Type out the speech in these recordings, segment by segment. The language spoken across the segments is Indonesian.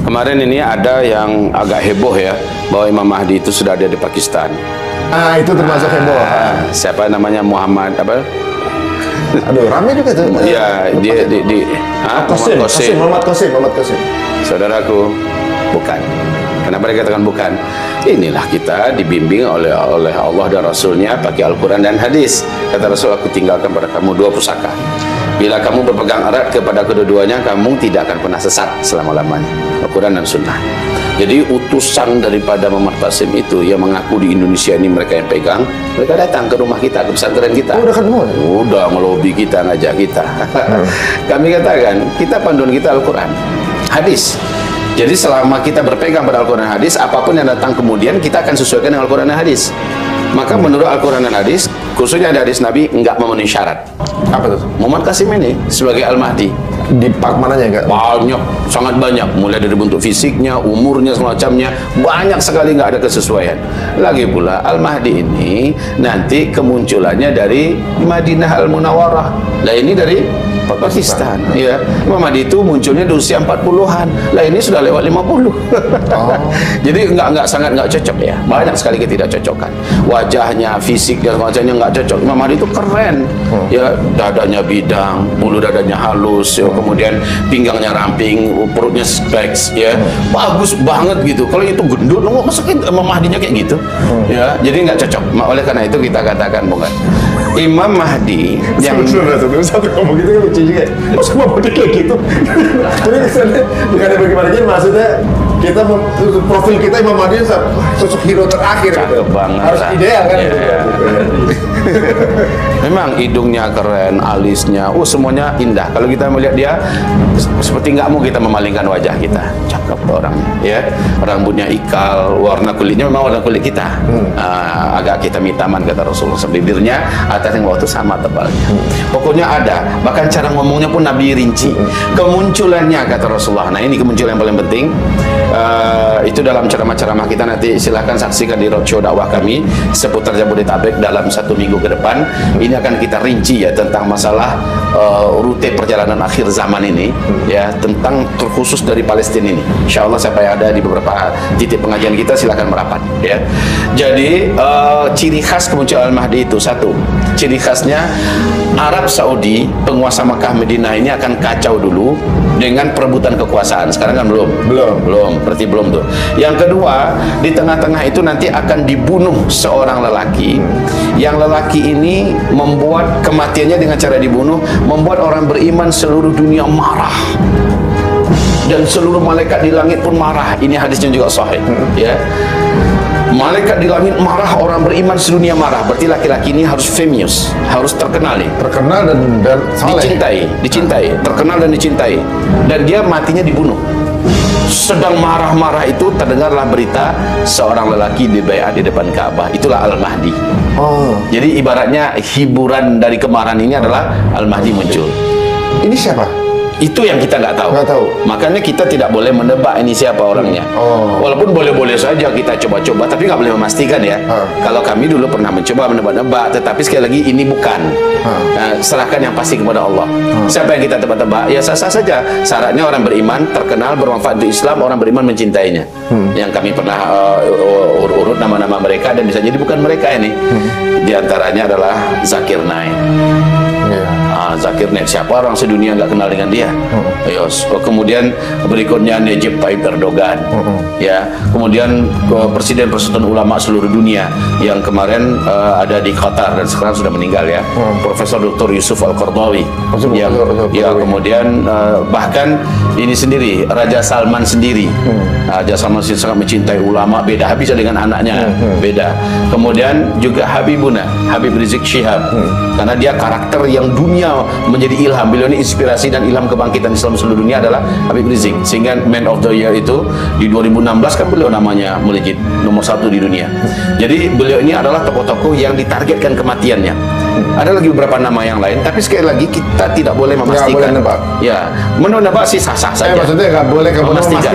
Kemarin ini ada yang agak heboh ya, bahwa Imam Mahdi itu sudah ada di Pakistan. Ah, itu termasuk heboh. Siapa namanya, Muhammad apa? Aduh, ramai juga tuh. Iya, dia Muhammad Qasim. Saudaraku, bukan. Kenapa dikatakan bukan? Inilah kita dibimbing oleh Allah dan Rasulnya pakai Al-Quran dan hadis. Kata Rasul, aku tinggalkan pada kamu dua pusaka. Bila kamu berpegang erat kepada kedua-duanya, kamu tidak akan pernah sesat selama-lamanya. Al-Quran dan Sunnah. Jadi utusan daripada Muhammad Qasim itu yang mengaku di Indonesia ini mereka yang pegang, mereka datang ke rumah kita, ke pesantren kita. Oh, udah ketemu? Udah ngelobi kita, ngajak kita. Kami katakan, kita panduan kita Al-Quran, hadis. Jadi selama kita berpegang pada Al-Quran dan hadis, apapun yang datang kemudian kita akan sesuaikan dengan Al-Quran dan hadis. Maka menurut Al-Quran dan hadis, khususnya ada hadis Nabi, enggak memenuhi syarat. Apa tuh? Muhammad Qasim ini sebagai Al-Mahdi Di part mananya enggak? banyak, sangat banyak, mulai dari bentuk fisiknya, umurnya, semacamnya, banyak sekali nggak ada kesesuaian. Lagi pula Al-Mahdi ini nanti kemunculannya dari Madinah Al-Munawwarah. Nah, ini dari Pakistan, ya. Imam Mahdi itu munculnya di usia 40-an. Lah ini sudah lewat 50. Jadi sangat nggak cocok ya. Banyak sekali ketidakcocokan. Wajahnya, fisiknya, semacamnya nggak cocok. Imam Mahdi itu keren. Ya, dadanya bidang, bulu dadanya halus, ya. Kemudian pinggangnya ramping, perutnya speks, ya. Bagus banget gitu. Kalau itu gendut, lo masukin Imam Mahdinya kayak gitu. Ya, jadi nggak cocok. Oleh karena itu kita katakan, bukan. Imam Mahdi yang satu ngomong gitu kan lucu juga. Masa mau kayak gitu? Jadi kesannya bukan ada bagaimana, jadi maksudnya kita profil kita Imam Mahdi sosok hero terakhir. Cakep banget. Harus ideal kan? Yeah. Memang hidungnya keren, alisnya, semuanya indah. Kalau kita melihat dia, seperti nggak mau kita memalingkan wajah kita. Cakep orangnya, ya. Rambutnya ikal, warna kulitnya memang warna kulit kita. Agak kita hitaman kata Rasulullah. Bibirnya atas yang bawah itu sama tebalnya. Pokoknya ada. Bahkan cara ngomongnya pun Nabi rinci. Kemunculannya kata Rasulullah. Nah, ini kemunculan yang paling penting. Itu dalam ceramah-ceramah kita, nanti silahkan saksikan di roadshow dakwah kami seputar Jabodetabek dalam 1 minggu ke depan. Ini akan kita rinci ya tentang masalah rute perjalanan akhir zaman ini, ya, tentang terkhusus dari Palestina ini. Insya Allah siapa yang ada di beberapa titik pengajian kita silahkan merapat, ya. Jadi ciri khas kemunculan Al-Mahdi itu, satu, ciri khasnya Arab Saudi, penguasa Makkah Madinah ini akan kacau dulu dengan perebutan kekuasaan. Sekarang kan belum, berarti belum tuh. Yang kedua, di tengah-tengah itu nanti akan dibunuh seorang lelaki. Yang lelaki ini membuat kematiannya dengan cara dibunuh, membuat orang beriman seluruh dunia marah. Dan seluruh malaikat di langit pun marah. Ini hadisnya juga sahih, ya. Malaikat di langit marah, orang beriman sedunia marah. Berarti laki-laki ini harus famous, harus terkenal nih. Terkenal dan dicintai, terkenal dan dicintai. Dan dia matinya dibunuh. Sedang marah-marah itu terdengarlah berita seorang lelaki dibaiat di depan Ka'bah. Itulah Al-Mahdi. Jadi ibaratnya hiburan dari kemarahan ini adalah Al-Mahdi muncul. Ini siapa? Itu yang kita nggak tahu. Makanya kita tidak boleh menebak ini siapa orangnya. Walaupun boleh-boleh saja kita coba-coba, tapi nggak boleh memastikan ya. Kalau kami dulu pernah mencoba menebak-nebak, tetapi sekali lagi ini bukan. Nah, serahkan yang pasti kepada Allah. Siapa yang kita tebak-tebak? Ya sah-sah saja. Syaratnya orang beriman, terkenal, bermanfaat untuk Islam, orang beriman mencintainya. Yang kami pernah urut nama-nama mereka, dan bisa jadi bukan mereka ini. Di antaranya adalah Zakir Naik. Zakir Naik, siapa orang sedunia nggak kenal dengan dia? Kemudian berikutnya Recep Tayyip Erdogan, ya. Kemudian presiden-presiden ulama seluruh dunia yang kemarin ada di Qatar dan sekarang sudah meninggal, ya. Profesor Dr. Yusuf Al-Qaradawi, yang kemudian bahkan ini sendiri Raja Salman sendiri. Raja Salman sendiri sangat mencintai ulama, beda habis dengan anaknya, beda. Kemudian juga Habib Rizik Syihab, karena dia karakter yang dunia menjadi ilham. Beliau ini inspirasi dan ilham kebangkitan Islam seluruh dunia adalah Habib Rizik. Sehingga Man of the Year itu di 2016 kan beliau namanya melejit nomor 1 di dunia. Jadi beliau ini adalah tokoh-tokoh yang ditargetkan kematiannya. Ada lagi beberapa nama yang lain, tapi sekali lagi kita tidak boleh memastikan. Ya, menebak sih sah-sah saja. Maksudnya nggak boleh memastikan.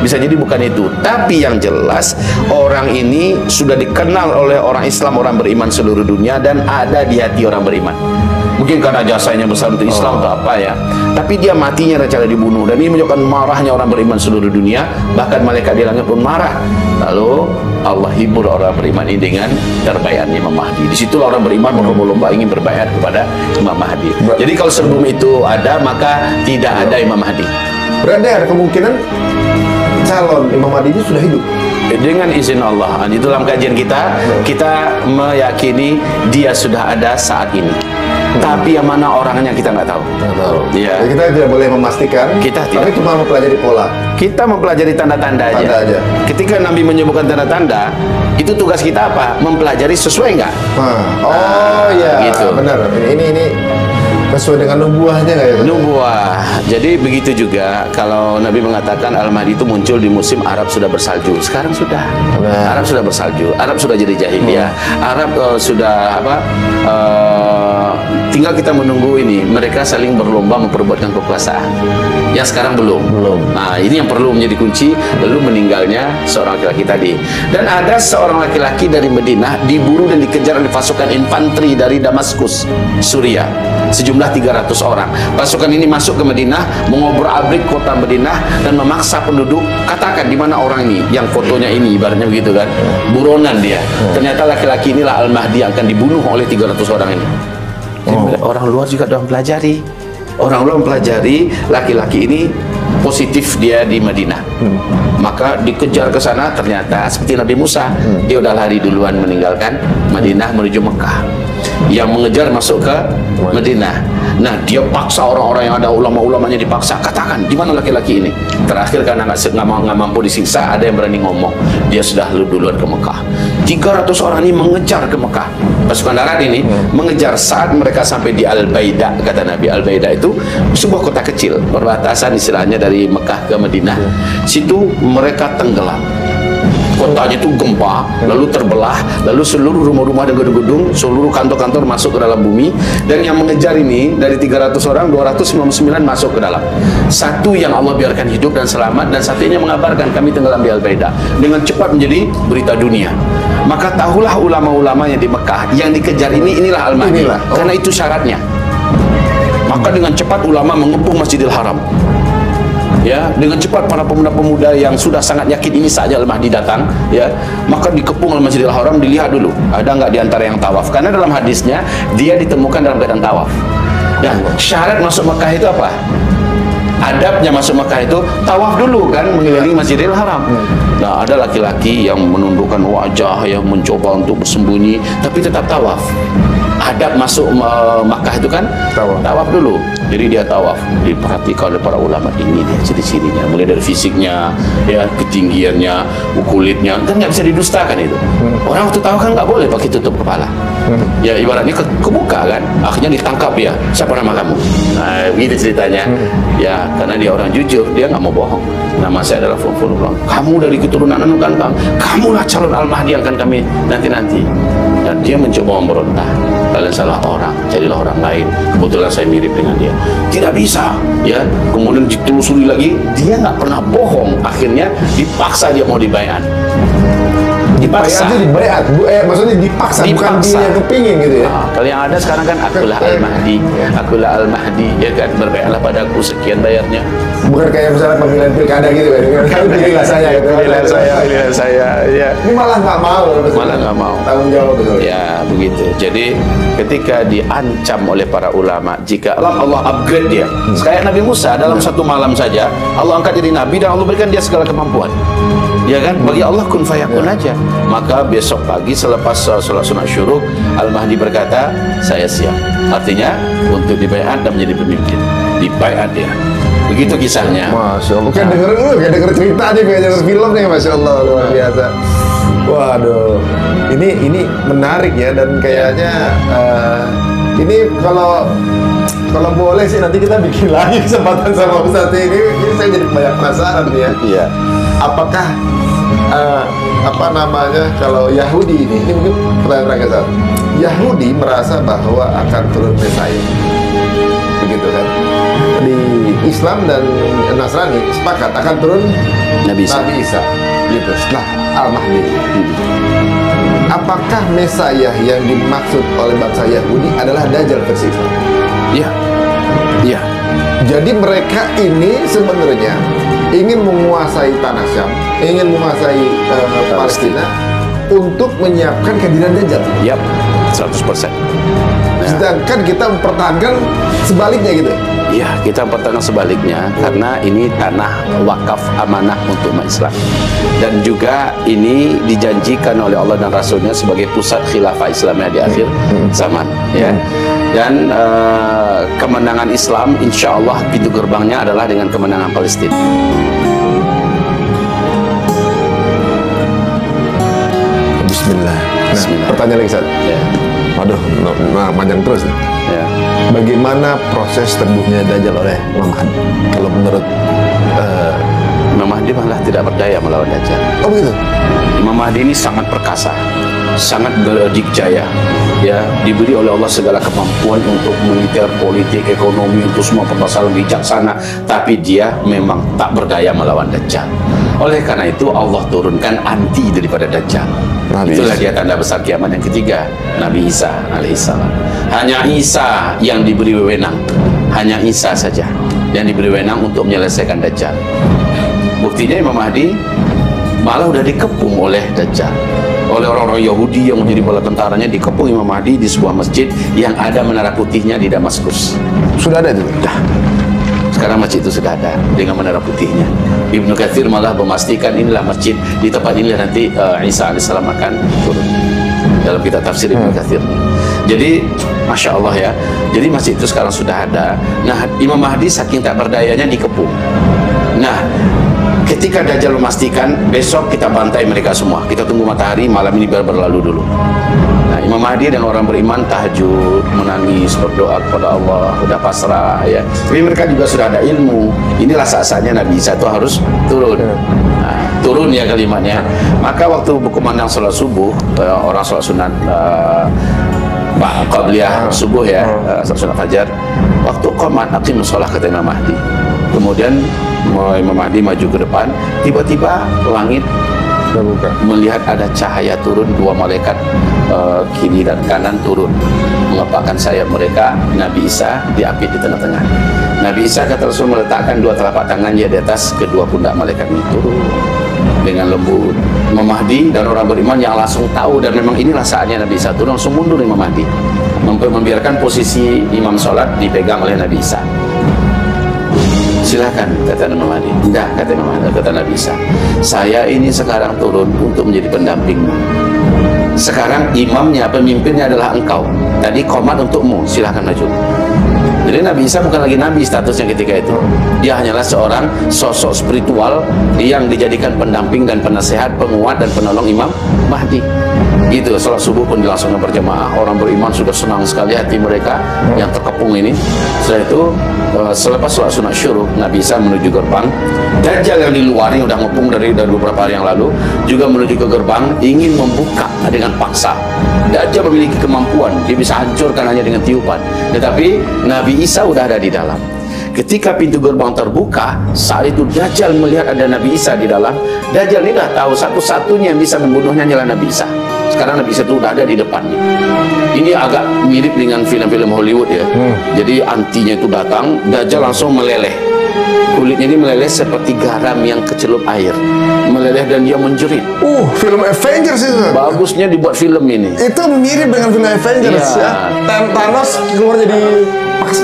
Bisa jadi bukan itu. Tapi yang jelas orang ini sudah dikenal oleh orang Islam, orang beriman seluruh dunia, dan ada di hati orang beriman. Mungkin karena jasanya besar untuk Islam atau apa ya. Tapi dia matinya dengan cara dibunuh. Dan ini menunjukkan marahnya orang beriman seluruh dunia. Bahkan malaikat di langit pun marah. Lalu Allah hibur orang beriman ini dengan terbaiatnya Imam Mahdi. Disitulah orang beriman berlomba-lomba ingin berbaiat kepada Imam Mahdi. Jadi kalau sebelum itu ada, maka tidak ada Imam Mahdi. Berarti ada kemungkinan calon Imam Mahdi itu sudah hidup dengan izin Allah. Di dalam kajian kita meyakini dia sudah ada saat ini. Tapi yang mana orangnya kita nggak tahu. Ya. Kita tidak boleh memastikan. Tapi cuma mempelajari pola. Kita mempelajari tanda-tanda aja. Ketika Nabi menyebutkan tanda-tanda, itu tugas kita apa? Mempelajari sesuai nggak? Iya. Gitu. Benar. Ini sesuai dengan nubuahnya nggak ya? Nubuah. Jadi begitu juga kalau Nabi mengatakan Al-Mahdi itu muncul di musim Arab sudah bersalju. Sekarang sudah. Arab sudah bersalju. Arab sudah jadi jahiliyah. Arab sudah apa? Tinggal kita menunggu ini. Mereka saling berlomba memperbuatkan kekuasaan. Yang sekarang belum. Nah, ini yang perlu menjadi kunci. Lalu meninggalnya seorang laki-laki tadi. Dan ada seorang laki-laki dari Madinah diburu dan dikejar oleh pasukan infanteri dari Damaskus, Suriah. Sejumlah 300 orang. Pasukan ini masuk ke Madinah, mengobrak-abrik kota Madinah dan memaksa penduduk. Katakan di mana orang ini, yang fotonya ini, ibaratnya begitu kan, buronan dia. Ternyata laki-laki inilah Al-Mahdi yang akan dibunuh oleh 300 orang ini. Orang luar juga sudah mempelajari. Orang luar mempelajari laki-laki ini positif dia di Madinah. Maka dikejar ke sana, ternyata seperti Nabi Musa, dia udah lari duluan meninggalkan Madinah menuju Mekah. Yang mengejar masuk ke Madinah. Nah, dia paksa orang-orang yang ada ulama-ulamanya, dipaksa. Katakan, di mana laki-laki ini? Terakhir karena nggak mampu disiksa, ada yang berani ngomong. Dia sudah duluan ke Mekah. 300 orang ini mengejar ke Mekah. Pasukan darat ini mengejar. Saat mereka sampai di Al-Baida, kata Nabi, Al-Baida itu sebuah kota kecil, perbatasan istilahnya dari Mekah ke Madinah. Situ mereka tenggelam. Kotanya itu gempa, lalu terbelah, lalu seluruh rumah-rumah dan gedung-gedung, seluruh kantor-kantor masuk ke dalam bumi. Dan yang mengejar ini dari 300 orang, 299 masuk ke dalam. Satu yang Allah biarkan hidup dan selamat, dan satunya mengabarkan kami tenggelam di Al-Baida. Dengan cepat menjadi berita dunia. Maka tahulah ulama-ulama yang di Mekah yang dikejar ini, inilah Al-Mahdi. Karena itu syaratnya. Maka dengan cepat ulama mengepung Masjidil Haram. Ya, dengan cepat para pemuda-pemuda yang sudah sangat yakin ini saatnya Al-Mahdi datang, ya, maka dikepung oleh Masjidil Haram, dilihat dulu ada nggak di antara yang tawaf, karena dalam hadisnya dia ditemukan dalam keadaan tawaf. Dan syarat masuk Mekah itu apa? Adabnya masuk Mekah itu tawaf dulu kan, mengelilingi Masjidil Haram. Nah, ada laki-laki yang menundukkan wajah, yang mencoba untuk bersembunyi, tapi tetap tawaf. Adab masuk Makkah itu kan tawaf dulu. Jadi dia tawaf, diperhatikan oleh para ulama, ini dia ciri-cirinya, mulai dari fisiknya, ya, ketinggiannya, kulitnya, kan nggak bisa didustakan itu. Orang waktu tawaf kan nggak boleh pakai tutup kepala. Ya ibaratnya kebuka kan, akhirnya ditangkap ya. Siapa nama kamu? Nah, begitu ceritanya. Ya, karena dia orang jujur, dia nggak mau bohong. Nama saya adalah Fulful. Kamu dari keturunan anu kan, kamulah calon Al-Mahdi yang akan kami nanti. Dan dia mencoba memberontak. Kalian salah orang, jadilah orang lain. Kebetulan saya mirip dengan dia. Tidak bisa, ya. Kemudian ditelusuri lagi, dia nggak pernah bohong. Akhirnya dipaksa dia mau dibaiat. Dipaksa. Maksudnya dipaksa, bukan dia yang kepingin gitu ya. Kalau yang ada sekarang kan akulah Al-Mahdi, akulah Al-Mahdi, ya kan, berbaiatlah padaku, sekian bayarnya. Bukan kayak misalnya pemilihan pilkada gitu kan, pilihlah saya gitu. Pilihan saya, ya. Ini malah nggak mau. Tanggung jawab betul. Ya, begitu. Jadi ketika diancam oleh para ulama, jika Allah upgrade dia, kayak Nabi Musa dalam satu malam saja, Allah angkat jadi nabi dan Allah berikan dia segala kemampuan. Ya kan, bagi Allah kun fayakun aja. Maka besok pagi selepas sholat sunat syuruk, Al-Mahdi berkata, saya siap. Artinya untuk dibaiat dan menjadi pemimpin. Dibaiat dia. Begitu kisahnya. Masya Allah. Kayak denger cerita aja, kayak denger film nih, Masya Allah, luar biasa. Waduh, ini menarik ya, dan kayaknya ini kalau boleh sih nanti kita bikin lagi kesempatan sama Ustaz ini saya jadi banyak penasaran ya. Iya. Apakah kalau Yahudi ini mungkin pertanyaan terakhir, Ustaz. Yahudi merasa bahwa akan turun Mesias, begitu kan? Di Islam dan Nasrani sepakat akan turun Nabi Isa gitu setelah Al-Mahdi. Apa apakah Mesias yang dimaksud oleh bangsa Yahudi adalah Dajjal versi Islam? Iya. Iya. Jadi mereka ini sebenarnya ingin menguasai tanah Syam, ingin menguasai Palestina untuk menyiapkan kehadiran Dajjal. Yap, 100%. Sedangkan kita mempertahankan sebaliknya gitu. Iya, kita mempertahankan sebaliknya karena ini tanah wakaf amanah untuk umat Islam. Dan juga ini dijanjikan oleh Allah dan Rasulnya sebagai pusat khilafah Islamnya di akhir zaman. Ya. Dan kemenangan Islam, insya Allah pintu gerbangnya adalah dengan kemenangan Palestina. Bismillah. Nah, pertanyaan lagi, Ustaz. Ya. Waduh, panjang terus nih. Ya. Bagaimana proses terbunuhnya Dajjal oleh Imam Mahdi? Kalau menurut Imam Mahdi malah tidak berdaya melawan Dajjal. Oh begitu? Imam Mahdi ini sangat perkasa, sangat berdikjaya, ya, diberi oleh Allah segala kemampuan untuk militer, politik, ekonomi, untuk semua permasalahan bijaksana, tapi dia memang tak berdaya melawan Dajjal. Oleh karena itu Allah turunkan anti daripada Dajjal. Itulah dia tanda besar kiamat yang ketiga, Nabi Isa alaihissalam. Hanya Isa yang diberi wewenang, hanya Isa saja yang diberi wewenang untuk menyelesaikan Dajjal. Buktinya Imam Mahdi malah udah dikepung oleh Dajjal, oleh orang-orang Yahudi yang menjadi bala tentaranya. Dikepung Imam Mahdi di sebuah masjid yang ada menara putihnya di Damaskus. Sudah ada itu? Dah. Sekarang masjid itu sudah ada dengan menara putihnya. Ibnu Katsir malah memastikan inilah masjid, di tempat inilah nanti Isa alaihissalam akan turun, dalam kitab tafsir Ibnu Katsir. Jadi Masya Allah ya, jadi masjid itu sekarang sudah ada. Nah, Imam Mahdi saking tak berdayanya dikepung. Nah, ketika Dajjal memastikan besok kita bantai mereka semua, kita tunggu matahari, malam ini biar berlalu dulu. Nah, Imam Mahdi dan orang beriman tahajud, menangis, berdoa kepada Allah, udah pasrah ya. Tapi mereka juga sudah ada ilmu. Inilah saat-saatnya Nabi Isa itu harus turun. Nah, turun ya kalimatnya. Maka waktu berkumandang sholat subuh, orang sholat sunat qabliyah subuh ya, sholat sunat fajar. Waktu qomat aqim sholat kata Imam Mahdi. Kemudian Imam Mahdi maju ke depan, tiba-tiba langit terbuka, melihat ada cahaya turun, dua malaikat kiri dan kanan turun mengepakkan sayap mereka. Nabi Isa diapit di tengah-tengah. Nabi Isa kata Rasul meletakkan dua telapak tangannya di atas kedua pundak malaikat ini, turun dengan lembut. Imam Mahdi dan orang beriman yang langsung tahu, dan memang inilah saatnya Nabi Isa turun, langsung mundur Imam Mahdi, membiarkan posisi imam sholat dipegang oleh Nabi Isa. Silakan, kata Imam Mahdi. Enggak, kata Imam Mahdi, kata Nabi Isa, saya ini sekarang turun untuk menjadi pendampingmu. Sekarang imamnya, pemimpinnya adalah engkau. Tadi qomat untukmu, silakan maju. Jadi Nabi Isa bukan lagi nabi statusnya ketika itu. Dia hanyalah seorang sosok spiritual yang dijadikan pendamping dan penasehat, penguat dan penolong Imam Mahdi. Gitu, sholat subuh pun dilangsungkan berjamaah. Orang beriman sudah senang sekali hati mereka yang terkepung ini. Setelah itu, selepas sholat sunat syuruk, Nabi Isa menuju gerbang. Dajjal yang di luar yang udah ngepung dari beberapa hari yang lalu juga menuju ke gerbang, ingin membuka dengan paksa. Dajjal memiliki kemampuan, dia bisa hancurkan hanya dengan tiupan. Tetapi Nabi Isa udah ada di dalam. Ketika pintu gerbang terbuka, saat itu Dajjal melihat ada Nabi Isa di dalam. Dajjal ini dah tahu satu-satunya yang bisa membunuhnya adalah Nabi Isa. Sekarang Nabi Isa itu udah ada di depannya. Ini agak mirip dengan film-film Hollywood ya. Jadi antinya itu datang, Dajjal langsung meleleh. Kulitnya ini meleleh seperti garam yang kecelup air, meleleh dan dia menjerit. Film Avengers itu. Bagusnya dibuat film ini. Itu mirip dengan film Avengers ya. Thanos keluar jadi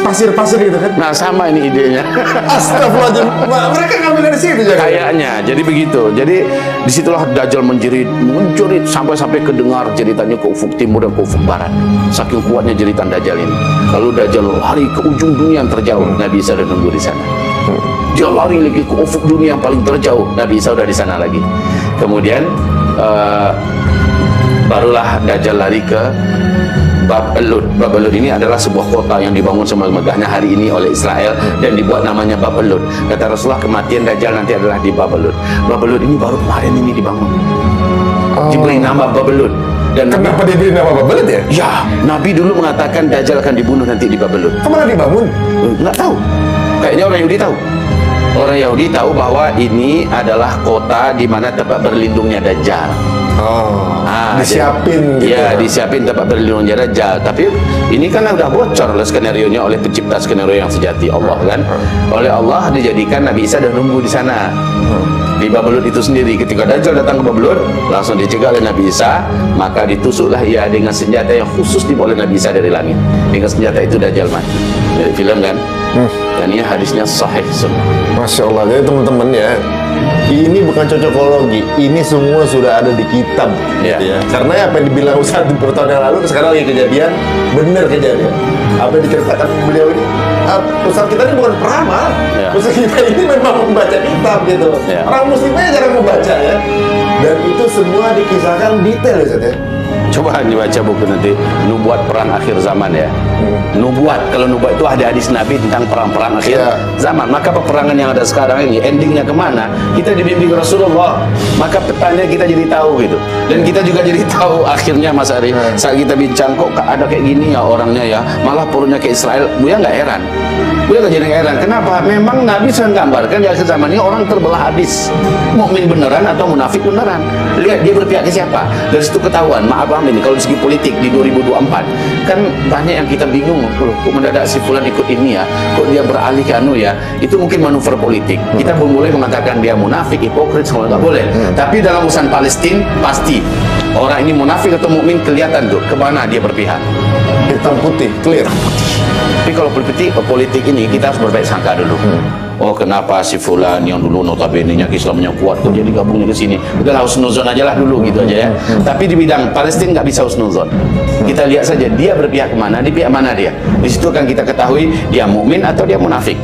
pasir-pasir gitu kan. Nah, sama ini idenya. Astagfirullahaladzim. Mereka ngambil dari situ ya. Kayaknya. Jadi begitu. Jadi disitulah Dajjal menjerit sampai kedengar jeritannya ke ufuk timur dan ke ufuk barat. Saking kuatnya jeritan Dajjal ini. Lalu Dajjal lari ke ujung dunia yang terjauh. Nabi Isa sudah nunggu di sana. Dia lari lagi ke ufuk dunia yang paling terjauh. Nabi Isa sudah di sana lagi. Kemudian barulah Dajjal lari ke Bab el-Lud. Bab el-Lud ini adalah sebuah kota yang dibangun semegahnya hari ini oleh Israel dan dibuat namanya Bab el-Lud. Kata Rasulullah, kematian Dajjal nanti adalah di Bab el-Lud. Bab el-Lud ini baru kemarin ini dibangun. Diberi nama Bab el-Lud. Dan kenapa diberi nama Bab el-Lud ya? Ya, Nabi dulu mengatakan Dajjal akan dibunuh nanti di Bab el-Lud. Kemana dibangun? Nggak tahu. Kayaknya orang Yahudi tahu. Orang Yahudi tahu bahwa ini adalah kota di mana tempat berlindungnya Dajjal. Disiapin gitu. Ya, disiapin tempat berlindungnya Dajjal. Tapi ini kan udah bocor skenario-nya oleh pencipta skenario yang sejati, Allah kan. Oleh Allah dijadikan Nabi Isa dan nunggu di sana. Di Babylon itu sendiri, ketika Dajjal datang ke Babylon, langsung dicegah oleh Nabi Isa, maka ditusuklah ia dengan senjata yang khusus dibawa oleh Nabi Isa dari langit. Dengan senjata itu Dajjal mati. Dari film kan? Dan ini hadisnya sahih semua. Masya Allah. Jadi teman-teman ya, ini bukan cocokologi, ini semua sudah ada di kitab, gitu ya. Karena apa yang dibilang Ustaz beberapa tahun yang lalu, sekarang lagi kejadian, benar kejadian. Apa yang diceritakan beliau ini, Ustaz kita ini bukan peramal, Ustaz kita ini memang membaca kitab gitu. Orang muslimnya jarang membaca ya. Dan itu semua dikisahkan detail ya Ustaz ya. Coba dibaca buku nanti, Nubuat Perang Akhir Zaman ya. Nubuat, kalau nubuat itu ada hadis Nabi tentang perang-perang akhir zaman. Maka peperangan yang ada sekarang ini, endingnya kemana? Kita dibimbing Rasulullah, maka petanya kita jadi tahu gitu. Dan kita juga jadi tahu akhirnya Mas Ari, saat kita bincang kok ada kayak gini ya orangnya ya, malah turunnya ke Israel. Buya nggak heran. Buya nggak jadi heran. Kenapa? Memang Nabi sedang gambarkan di akhir zaman ini orang terbelah habis. Mukmin beneran atau munafik beneran. Lihat dia berpihak ke siapa. Dari situ ketahuan. Maaf ini kalau segi politik di 2024 kan banyak yang kita bingung, kok mendadak si fulan ikut ini ya, kok dia beralih ke anu ya, itu mungkin manuver politik. Kita belum boleh mengatakan dia munafik, hipokrit, semua nggak boleh. Tapi dalam urusan Palestina pasti orang ini munafik atau mukmin kelihatan tuh kemana dia berpihak. Hitam putih, clear. Tapi kalau politik ini kita harus berbaik sangka dulu. Oh kenapa si fulan yang dulu notabene-nya Islamnya kuat kok jadi gabungnya ke sini? Udah husnuzon aja lah dulu gitu aja ya. Tapi di bidang Palestina nggak bisa husnuzon. Kita lihat saja dia berpihak kemana, di pihak mana dia. Di situ kan kita ketahui dia mukmin atau dia munafik.